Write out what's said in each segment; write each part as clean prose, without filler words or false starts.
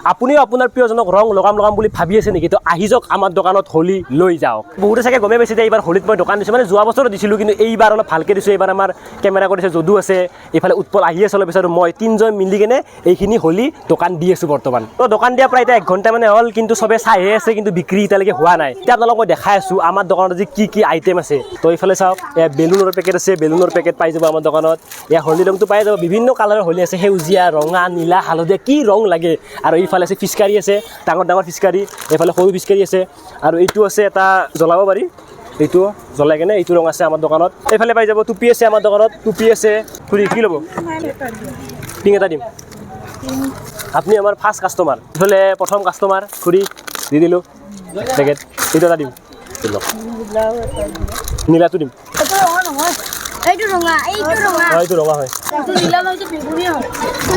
আপুনিও আপোনাৰ প্ৰিয়জনক ৰং লগাম বুলি ভাবি আছে নেকি? তো আহি যাওক আমাৰ দোকানত হোলী লৈ যাওক। বহুতে চাগে গমে পাইছে যে এইবাৰ হোলীত মই দোকান দিছোঁ, মানে যোৱা বছৰো দিছিলোঁ, কিন্তু এইবাৰ অলপ ভালকৈ দিছোঁ। এইবাৰ আমাৰ কেমেৰা কৰিছে যদু আছে, এইফালে উৎপল আহি আছে, অলপ পিছত মই তিনিজন মিলি কেনে এইখিনি হোলী দোকান দি আছোঁ বৰ্তমান। তো দোকান দিয়া প্ৰায় এতিয়া 1 ঘণ্টা মানে হ'ল, কিন্তু চবে চাইহে আছে, কিন্তু বিক্ৰী এতিয়ালৈকে হোৱা নাই। এতিয়া আপোনালোকক মই দেখাই আছোঁ আমাৰ দোকানত আজি কি আইটেম আছে। তো এইফালে চাওক, এয়া বেলুনৰ পেকেট আছে, বেলুনৰ পেকেট পাই যাব আমাৰ দোকানত। এয়া হোলী ৰংটো পাই যাব, বিভিন্ন কালাৰৰ হোলী আছে, সেউজীয়া, ৰঙা, নীলা, হালধীয়া, কি ৰং লাগে। আৰু এইফালে আছে ফিচকাৰী আছে, ডাঙৰ ফিচকাৰী, এইফালে সৰু ফিচকাৰী আছে, আৰু এইটো আছে এটা জ্বলাব পাৰি, এইটো জ্বলাই কেনে এইটো ৰং আছে আমাৰ দোকানত। এইফালে পাই যাব টুপি আছে আমাৰ দোকানত, টুপি আছে। খুৰী কি ল'ব? পিং এটা দিম। আপুনি আমাৰ ফাৰ্ষ্ট কাষ্টমাৰ, এইফালে প্ৰথম কাষ্টমাৰ, খুৰী দি দিলোঁ পেকেট। এইটো এটা দিম, নীলাটো দিম। এইটো ৰঙা এইটো ৰঙা হয়, এইটো নীলা হয়, এইটো বেগুনীয়া হয়,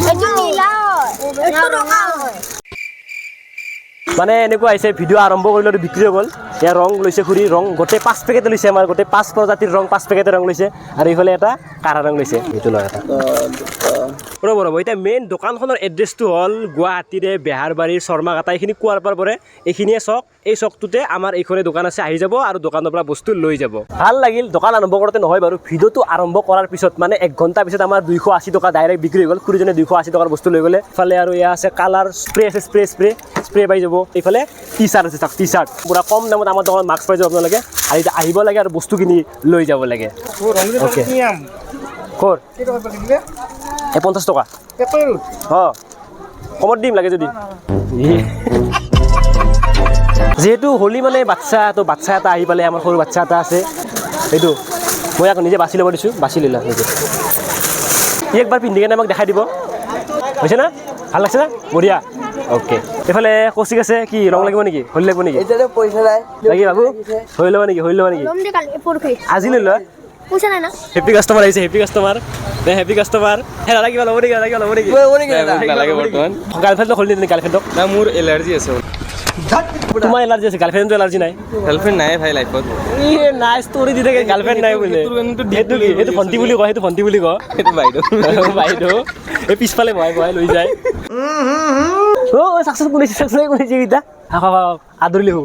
এইটো নীলা হয়, এইটো ৰঙা হয়। মানে এনেকুৱা হৈছে, ভিডিঅ' আৰম্ভ কৰিলে বিক্ৰী হৈ গ'ল। এয়া ৰং লৈছে খুৰী, ৰং গোটেই 5 পেকেট লৈছে, আমাৰ গোটেই 5 প্ৰজাতিৰ ৰং 5 পেকেটে ৰং লৈছে। আৰু এইফালে এটা কাৰা ৰং লৈছে, এইটো লয় এটা। ৰ'ব এতিয়া মেইন দোকানখনৰ এড্ৰেছটো হ'ল গুৱাহাটীৰে বেহাৰবাৰীৰ শৰ্মাঘাটা। এইখিনি কোৱাৰ পৰে এইখিনিয়ে চক, এই চকটোতে আমাৰ এইখনে দোকান আছে, আহি যাব আৰু দোকানৰ পৰা বস্তু লৈ যাব। ভাল লাগিল। দোকান আৰম্ভ কৰোঁতে নহয় বাৰু, ভিডিঅ'টো আৰম্ভ কৰাৰ পিছত মানে 1 ঘণ্টা পিছত আমাৰ 280 টকা ডাইৰেক্ট বিক্ৰী হৈ গ'ল। খুৰীজনে 280 টকাৰ বস্তু লৈ গ'লে। ইফালে আৰু এয়া আছে কালাৰ স্প্ৰে আছে, স্প্ৰে পাই যাব। এইফালে টি চাৰ্ট আছে, টি চাৰ্ট পুৰা কম দামত আমাৰ দোকানত মাস্ক পাই যাব আপোনালোকে। আৰু এতিয়া আহিব লাগে আৰু বস্তু কিনি লৈ যাব লাগে। অ'কে, ক'ৰ এই 50 টকা অঁ, কমত দিম লাগে যদি। যিহেতু হোলী মানে বাচ্চা, তো বাচ্চা এটা আহি পালে, আমাৰ সৰু বাচ্চা এটা আছে, সেইটো মই আকৌ নিজে বাছি ল'ব দিছোঁ, বাছি ল'লা নিজে। ই একবাৰ পিন্ধি কেনে আমাক দেখাই দিব, হৈছে না? ভাল লাগছে না? বঢ়িয়া। অ'কে, এইফালে কৌশিক আছে, কি ৰং লাগিব নেকি? হোলী লাগিব নেকি? লাগি বাবু, হৈ ল'ব নেকি? আজি লৈ লোৱা। হেপী কাষ্টমাৰ আহিছে, হেপী কাষ্টমাৰ। Happy customer. নালাগে কিবা ল'ব নেকি? নালাগে বৰ্তমান। গাৰ্লফ্ৰেণ্ডক হোলী নিদিয়ে, গাৰ্লফ্ৰেণ্ডক? না, মোৰ এলাৰ্জি আছে। তোমাৰ এলাৰ্জি আছে, গাৰ্লফ্ৰেণ্ডটো এলাৰ্জি নাই? গাৰ্লফ্ৰেণ্ড নাই ভাই লাইফত। নাই, ষ্টৰি দি থাকে গাৰ্লফ্ৰেণ্ড নাই বোলে। সেইটো ভণ্টি বুলি কয়, সেইটো ভণ্টি বুলি কয়। সেইটো বাইদেউ। এই পিছফালে বহাই লৈ যায়। চাকচেছ কৰিছে কেইটা। আদৰি লিখো।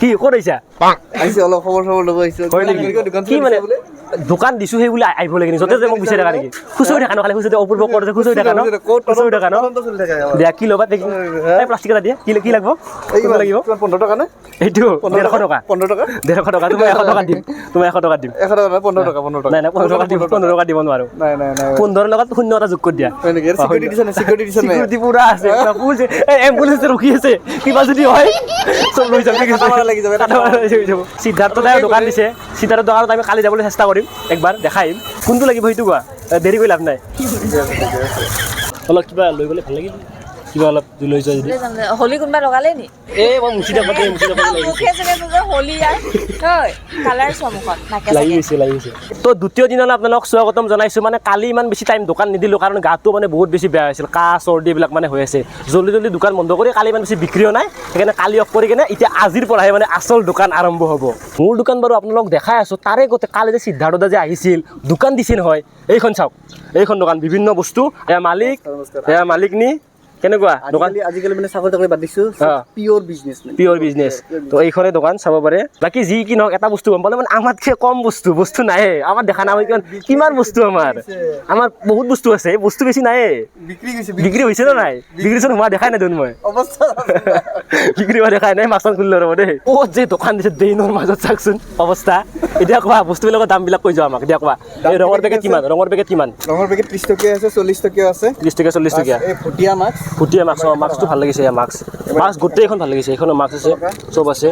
কি ক'ত আহিছা? অলপ খবৰ ল'ব আহিছোঁ। কি মানে দোকান দিছোঁ সেই বুলি আহিব লাগে, য'তে মোক বিচাৰি থাকা নেকি? খুচৰি থাকা ন, খালি খুচৰি অপূৰ্ব ক'ত আছে, খুচৰি থাকা ন? দিয়া, কি ল'বা? প্লাষ্টিক এটা দিয়া, কি লাগিব? লাগিব 15 টকা নে? এইটো 150 টকা। 15 টকা? 150 টকা। তুমি 100 টকা দিম, 100 টকা দিম। 100 টকা, 15 টকা। নাই 15 টকা দিব, 15 টকা দিব নোৱাৰোঁ। নাই 15 লগত 0 এটা যোগ কৰি দিয়া। চিকিউৰিটি পুৰা আছে, এম্বুলেঞ্চ ৰখি আছে, কিবা যদি হয় চব লৈ যাম। সিদ্ধাৰ্থ দাই দোকান দিছে, সিদ্ধাৰ্থ দোকানত আমি কালি যাবলৈ চেষ্টা কৰিম, একবাৰ দেখাই আহিম। কোনটো লাগিব সেইটো কোৱা, দেৰি কৰি লাভ নাই। অলপ কিবা লৈ গ'লে ভাল লাগিল, কিবা অলপ লৈ যোৱা যদি। হোলী কোনোবা লগালে নি? এই মই মুচি থাকোঁ, লাগি গৈছে। তো দ্বিতীয় দিনলৈ আপোনালোকক স্বাগতম জনাইছোঁ। মানে কালি ইমান বেছি টাইম দোকান নিদিলোঁ, কাৰণ গাটো মানে বহুত বেছি বেয়া হৈছিল, কাহ চৰ্দি এইবিলাক মানে হৈ আছে। জল্দি দোকান বন্ধ কৰি কালি ইমান বেছি বিক্ৰীও নাই, সেইকাৰণে কালি অফ কৰি কিনে এতিয়া আজিৰ পৰাহে মানে আচল দোকান আৰম্ভ হ'ব। মোৰ দোকান বাৰু আপোনালোকক দেখাই আছোঁ, তাৰে গোটেই কালি যে সিদ্ধাৰ্থ দা যে আহিছিল, দোকান দিছিল নহয়, এইখন চাওক, এইখন দোকান বিভিন্ন বস্তু। এয়া মালিক নি কেনেকুৱা দোকান? আজিকালি মানে চাকৰি বাদ দিছোঁ, পিয়ৰ বিজনেছ। তো এইখনে দোকান চাব পাৰে। বাকী যি কি নহওক, এটা বস্তু গম পালে মানে আমাতকৈ কম বস্তু নাহে। আমাৰ দেখা নাই কিমান বস্তু, আমাৰ বহুত বস্তু আছে, বস্তু বেছি নাহে। বিক্ৰী হৈছে নে নাই? বিক্ৰী চোন হোৱা দেখাই নাই দেখোন মই। বিক্ৰী হোৱা দেখাই নাই। মাছখন খুলি ল'ব দেই। ক'ত যে দোকান দিছে ড্ৰেইনৰ মাজত, চাওকচোন অৱস্থা। এতিয়া কোৱা বস্তুবিলাকৰ দামবিলাক কৈ যোৱা আমাক, এতিয়া কোৱা। এই ৰঙৰ পেকেট কিমান? ৰঙৰ পেকেট 30 টকীয়া আছে, 40 টকীয়া আছে। 30 টকীয়া, 40 টকীয়া। ফুটিয়া মাস্ক, মাস্কটো ভাল লাগিছে। মাস্ক গোটেইখন ভাল লাগিছে। এইখনো মাস্ক আছে, চব আছে।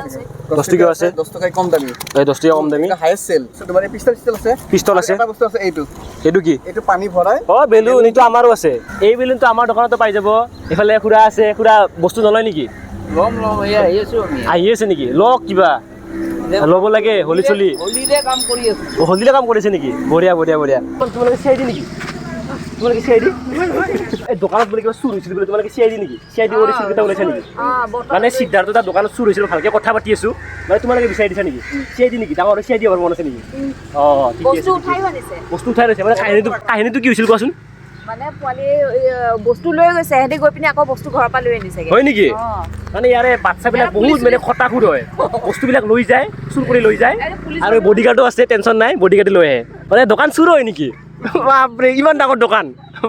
10 টকীয়া আছে, 10 টকা কম দামী। এই 10 টকীয়া কম দামী। হাইয়েষ্ট চেল তোমাৰ পিস্তল আছে। পিস্তল আছে। এটা বস্তু আছে, এইটো কি? এইটো পানী ভৰাই। বেলুন, এইটো আমাৰো আছে। এই বেলুনটো আমাৰ দোকানতো পাই যাব। এইফালে খুৰা আছে, খুৰা বস্তু নলয় নেকি? আহি আছে নেকি? লওক কিবা ল'ব লাগে। হোলীৰে কাম কৰিছে নেকি? বঢ়িয়া। তোমালোকে চিআইডি নেকি? তোমালোকে চিআইডি? এই দোকানত বোলে কিবা চুৰ হৈছিল বোলে, তোমালোকে চিআইডি নেকি? চিআইডি কৰিছিল কেইটা ওলাইছা নেকি? মানে সিদ্ধাৰ্থ তাৰ দোকানত চুৰ হৈছিল, ভালকে কথা পাতি আছোঁ। মানে তোমালোকে বিচাৰি দিছা নেকি? চিআইডি নেকি? ডাঙৰ চিআইডি হ'ব মন আছে নেকি? বস্তু উঠাই লৈছে। মানে কাহিনীটো কি হৈছিল কোৱাচোন? মানে পোৱালি বস্তু লৈ গৈছে সিহঁতি গৈ পিনে আকৌ বস্তু ঘৰৰ পৰা লৈ আনিছেগে হয় নেকি মানে ইয়াৰে বাচ্চাবিলাক বহুত মানে খটাসুৰ হয় বস্তুবিলাক লৈ যায় চুৰ কৰি লৈ যায় আৰু বডিগাৰ্ডো আছে টেনশ্যন নাই বডিগাৰ্ডে লৈ আহে মানে দোকান চুৰ হয় নেকি বাপৰে ইমান ডাঙৰ দোকান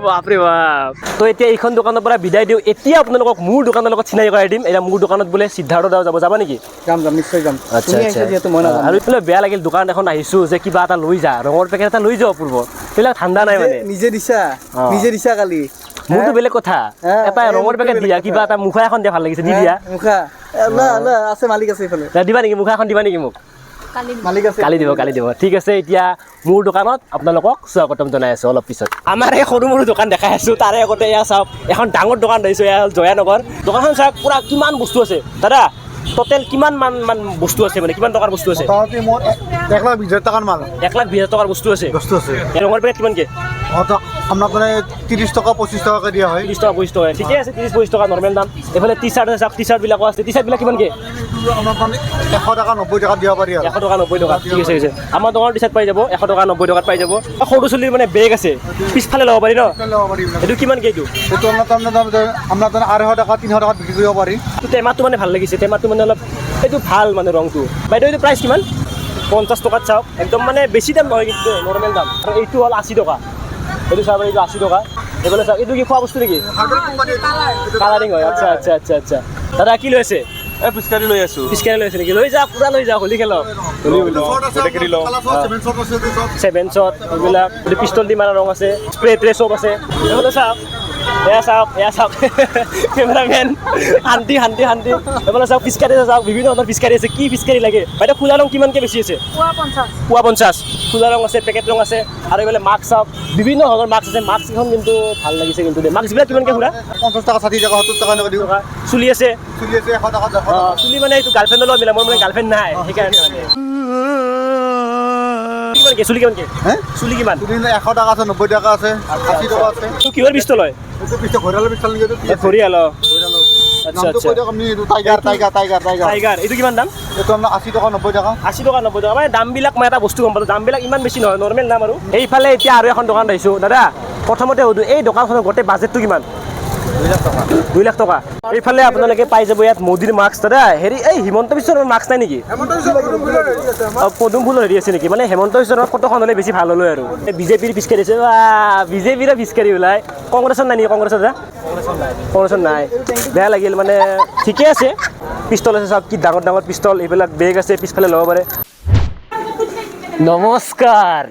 বাপৰে বাপ তো এতিয়া এইখন দোকানৰ পৰা বিদায় দিওঁ এতিয়া আপোনালোকক মোৰ দোকানৰ লগত চিনাকি কৰাই দিম এতিয়া মোৰ দোকানত বোলে সিদ্ধাৰ্থ দাও যাবা নেকি যাম নিশ্চয় যাম আচ্ছা তুমি আচ্ছা আহিছা যিহেতু মই নাজানো আৰু এইফালে বেয়া লাগিল দোকান এখন আহিছোঁ যে কিবা এটা লৈ যা ৰঙৰ পেকেট এটা লৈ যাওঁ পূৰ্ব সেইবিলাক ঠাণ্ডা নাই মানে নিজে দিছা কালি মোৰতো বেলেগ কথা এটা ৰঙৰ পেকেট দিয়া কিবা এটা মুখা এখন দিয়া ভাল লাগিছে দি দিয়া মুখা আছে মালিক আছে এইফালে দিবা নেকি মুখা এখন দিবা নেকি মোক মালিক আছে কালি দিব ঠিক আছে এতিয়া মোৰ দোকানত আপোনালোকক স্বাগতম জনাই আছোঁ অলপ পিছত আমাৰ এই সৰু সৰু দোকান দেখাই আছোঁ তাৰে আগতে এয়া চাওক এখন ডাঙৰ দোকান দেখিছোঁ এয়া হ'ল জয়ানগৰ দোকানখন চাওক পুৰা কিমান বস্তু আছে দাদা টোটেল কিমান মান বস্তু আছে মানে কিমান টকাৰ বস্তু আছে 1,20,000 টাকাৰ মাল 1,20,000 টকাৰ বস্তু আছে বস্তু আছে এই রঙের পেকেট কিমানকে আপনার মানে 30 টাকা 25 টাকা দিয়া হয় 30 টকা 25 টকা ঠিকে আছে 30-25 টকা নর্মাল দাম এফালে টি শার্ট আছে চাওক টি শার্টবিলাকো আছে টি শার্টবিলাক কিমানকে আপনার মানে 100 টাকা 90 টাকা দিয়া পারি আর 100 টকা 90 টকা ঠিক আছে আমাৰ দোকানৰ টি শাৰ্ট পাই যাব 100 টকা 90 টকাত পাই যাব সৰু চুলিৰ মানে বেগ আছে পিছফালে ল'ব পাৰি ন এইটো কিমানকে এইটো তো আমৰা তো 250 টাকা 300 টাকা বিক্ৰি কৰিব পারি এইটো টেমাটো মানে ভাল লাগিছে টেমাটো মানে অলপ এইটো ভাল মানে ৰংটো বাইদেউ এইটো প্ৰাইচ কিমান 50 টকাত চাওক একদম মানে বেছি দাম নহয় কিন্তু নৰ্মেল দাম আৰু এইটো হ'ল 80 টকা এইটো চাওক এইটো 80 টকা এইফালে চাওক এইটো কি খোৱা বস্তু নেকি কালাৰিং হয় আচ্ছা আচ্ছা আচ্ছা আচ্ছা দাদা কি লৈ আছে পিচকাৰি লৈ আছো পিছকাৰি লৈ আছে নেকি লৈ যা পুৰা লৈ যা হোলী খেলক ছেভেন শ্বট এইবিলাক পিষ্টল দি মাৰা ৰং আছে স্প্ৰে চব আছে এইফালে চাওক এয়া চাওক কেমেৰামেন শান্তি এইফালে চাওক পিচকাৰি চাওক বিভিন্ন ধৰণৰ পিচকাৰি আছে কি পিচকাৰি লাগে বাইদেউ খোলা ৰং কিমানকৈ বেছি আছে পুৱা 50 খোলা ৰং আছে পেকেট ৰং আছে আৰু এইফালে মাস্ক চাওক বিভিন্ন ধৰণৰ মাস্ক আছে মাস্ককেইখন কিন্তু ভাল লাগিছে কিন্তু দেই মাস্কবিলাক কিমানকৈ খুৰা 50 টাকা 60 টাকা 70 টাকা দিও চুলি আছে চলি আছে 100 টাকা চুলি মানে এইটো গাৰ্লফ্ৰেণ্ডৰ লগত মিলা মোৰ মানে গাৰ্লফ্ৰেণ্ড নাই সেইকাৰণে মানে কিমানকৈ চুলি কিমানকৈ চুলি কিমান 100 টাকা আছে 90 টাকা আছে 80 টাকা আছে তোৰ কিহৰ পিষ্টল হয় এইটো পিছে ঘৰালে পিছাল নেকি এইটো ঘৰিয়াল আচ্ছা নামটো আচ্ছা কৈ দিয়ক আপুনি এইটো টাইগাৰ টাইগাৰ এইটো কিমান দাম এইটো আপোনাৰ 80 টাকা 90 টাকা 80 টকা 90 টকা মানে দামবিলাক মই এটা বস্তু গম পালোঁ দামবিলাক ইমান বেছি নহয় নৰ্মেল দাম আৰু এইফালে এতিয়া আৰু এখন দোকান আহিছোঁ দাদা প্ৰথমতে সুধোঁ এই দোকানখনৰ গোটেই বাজেটটো কিমান 2 লাখ টকা এইফালে আপোনালোকে পাই যাব ইয়াত মোদীৰ মাস্ক দাদা হেৰি এই হিমন্ত বিশ্বৰ মাস্ক নাই নেকি পদুম ফুলৰ হেৰি আছে নেকি মানে হেমন্ত বিশ্বৰ ফটোখন হ'লে বেছি ভাল হ'লে আৰু বিজেপিৰ পিছকাৰি আছে বিজেপিৰে পিছকাৰি ওলাই কংগ্ৰেছৰ নাই নেকি কংগ্ৰেছৰ নাই বেয়া লাগিল মানে ঠিকে আছে পিষ্টল আছে চাওক কি ডাঙৰ ডাঙৰ পিষ্টল এইবিলাক বেগ আছে পিছফালে ল'ব পাৰে নমস্কাৰ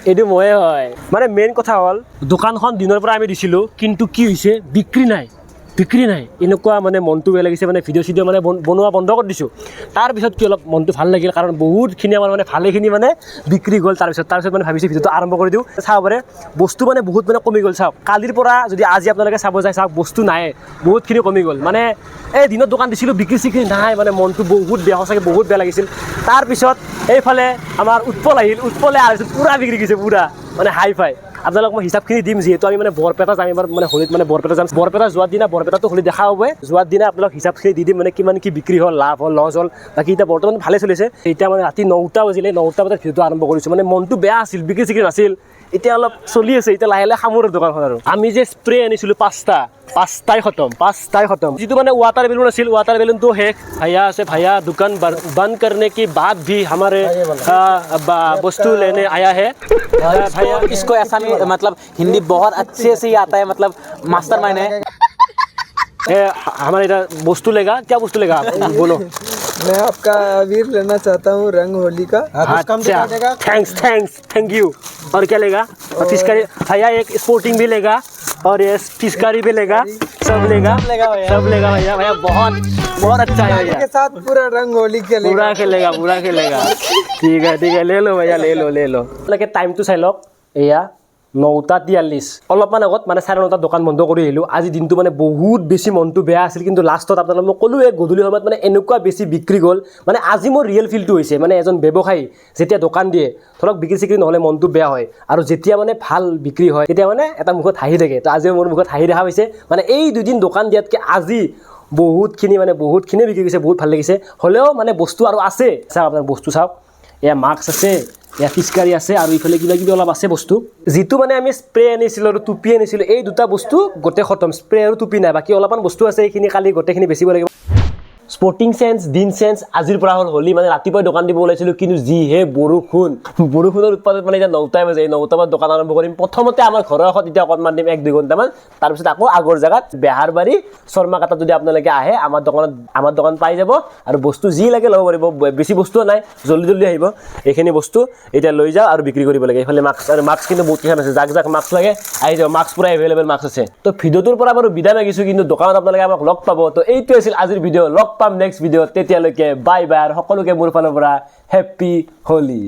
এইটো ময়ে হয় মানে মেইন কথা হ'ল দোকানখন দিনৰ পৰা আমি দিছিলোঁ কিন্তু কি হৈছে বিক্ৰী নাই এনেকুৱা মানে মনটো বেয়া লাগিছে মানে ভিডিঅ' চিডিঅ' মানে বনোৱা বন্ধ কৰি দিছোঁ তাৰপিছত কি অলপ মনটো ভাল লাগিল কাৰণ বহুতখিনি আমাৰ মানে ভালেখিনি মানে বিক্ৰী গ'ল তাৰপিছত মানে ভাবিছোঁ ভিডিঅ'টো আৰম্ভ কৰি দিওঁ চাব পাৰে বস্তু মানে বহুত মানে কমি গ'ল চাওক কালিৰ পৰা যদি আজি আপোনালোকে চাব যায় চাওক বস্তু নাই বহুতখিনি কমি গ'ল মানে এই দিনত দোকান দিছিলোঁ বিক্ৰী চিক্ৰী নাই মানে মনটো বহুত বেয়া সঁচাকৈ বহুত বেয়া লাগিছিল তাৰপিছত এইফালে আমাৰ উৎপলে আহিছিল পূৰা বিক্ৰী গৈছে পূৰা মানে হাই ফাই আপোনালোক মই হিচাপখিনি দিম যিহেতু আমি মানে বৰপেটা যাম এবাৰ মানে হোলীত মানে বৰপেটা যাম বৰপেটা যোৱাৰ দিনা বৰপেটাটো হোলী দেখা হ'ব যোৱাৰ দিনা আপোনালোক হিচাপখিনি দি দিম মানে কিমান কি বিক্ৰী হ'ল লাভ হ'ল লছ হ'ল বাকী এতিয়া বৰ্তমান ভালে চলিছে এতিয়া মানে ৰাতি 9টা বাজিলে 9টা বজাত ভিডিঅ'টো আৰম্ভ কৰিছোঁ মানে মনটো বেয়া আছিল বিক্ৰী চিক্ৰী নাছিল এতিয়া অলপ চলি আছে এতিয়া লাহে সামোৰ দোকানখন আৰু আমি যে স্প্ৰে আনিছিলোঁ পাঁচটাই খতম যিটো মানে ৱাটাৰ বেলুন আছিল ৱাটাৰ বেলুনটো শেষ भैया दुकान बंद करने के बाद भी हमारे वस्तु लेने आया है भैया इसको ऐसा नहीं मतलब हिंदी बहुत अच्छे से ही आता है मतलब मास्टरमाइंड है हमारे इधर वस्तु लेगा क्या वस्तु लेगा आप बोलो मैं आपका अबीर लेना चाहता हूँ रंग होली का अच्छा थैंक यू और क्या लेगा फिशकारी भैया एक स्पोर्टिंग भी लेगा और ये फिशकारी भी लेगा सब लेगा भैया बहुत अच्छा है भैया के साथ पूरा रंग होली पूरा खेलेगा ठीक है ले लो भैया ले लो लगे टाइम तो चाই লওক এয়া 9:43 অলপমান আগত মানে 9:30 দোকান বন্ধ কৰি আহিলোঁ আজি দিনটো মানে বহুত বেছি মনটো বেয়া আছিল কিন্তু লাষ্টত আপোনালোকক মই ক'লোৱে গধূলি সময়ত মানে এনেকুৱা বেছি বিক্ৰী গ'ল মানে আজি মোৰ ৰিয়েল ফিলটো হৈছে মানে এজন ব্যৱসায়ী যেতিয়া দোকান দিয়ে ধৰক বিক্ৰী চিক্ৰী নহ'লে মনটো বেয়া হয় আৰু যেতিয়া মানে ভাল বিক্ৰী হয় তেতিয়া মানে এটা মুখত হাঁহি থাকে তো আজিও মোৰ মুখত হাঁহি দেখা হৈছে মানে এই দুদিন দোকান দিয়াতকৈ আজি বহুতখিনি বিক্ৰী গৈছে বহুত ভাল লাগিছে হ'লেও মানে বস্তু আৰু আছে চাওক আপোনাৰ বস্তু চাওক এয়া মাস্ক আছে এয়া ফিচকাৰী আছে আৰু ইফালে কিবা কিবি অলপ আছে বস্তু যিটো মানে আমি স্প্ৰে আনিছিলোঁ আৰু টুপি আনিছিলোঁ এই দুটা বস্তু গোটেই খতম স্প্ৰে আৰু টুপি নাই বাকী অলপমান বস্তু আছে এইখিনি কালি গোটেইখিনি বেচিব লাগিব স্পৰ্টিং চেঞ্চ দিন চেঞ্চ আজিৰ পৰা হ'ল হোলী মানে ৰাতিপুৱাই দোকান দিব ওলাইছিলোঁ কিন্তু যিহে বৰষুণৰ উৎপাদত মানে এতিয়া 9টাই বাজে 9টা বজাত দোকান আৰম্ভ কৰিম প্ৰথমতে আমাৰ ঘৰৰ আগত এতিয়া অকণমান দিম 1-2 ঘণ্টামান তাৰপিছত আকৌ আগৰ জেগাত বেহাৰবাৰী শৰ্মাকাটা যদি আপোনালোকে আহে আমাৰ দোকান পাই যাব আৰু বস্তু যি লাগে ল'ব পাৰিব বেছি বস্তুও নাই জল্দি আহিব এইখিনি বস্তু এতিয়া লৈ যাওঁ আৰু বিক্ৰী কৰিব লাগে এইফালে মাস্ক কিন্তু বহুত কেইখন আছে যাক মাস্ক লাগে আহি যাব মাস্ক পুৰা এভেইলেবল মাস্ক আছে তো ভিডিঅ'টোৰ পৰা বাৰু বিদায় মাগিছোঁ কিন্তু দোকানত আপোনালোকে আমাক লগ পাব তো এইটো আছিল আজিৰ ভিডিঅ' লগ পাম নেক্সট ভিডিঅ'ত তেতিয়ালৈকে বাই বাই আৰু সকলোকে মোৰ ফালৰ পৰা হেপ্পী হোলী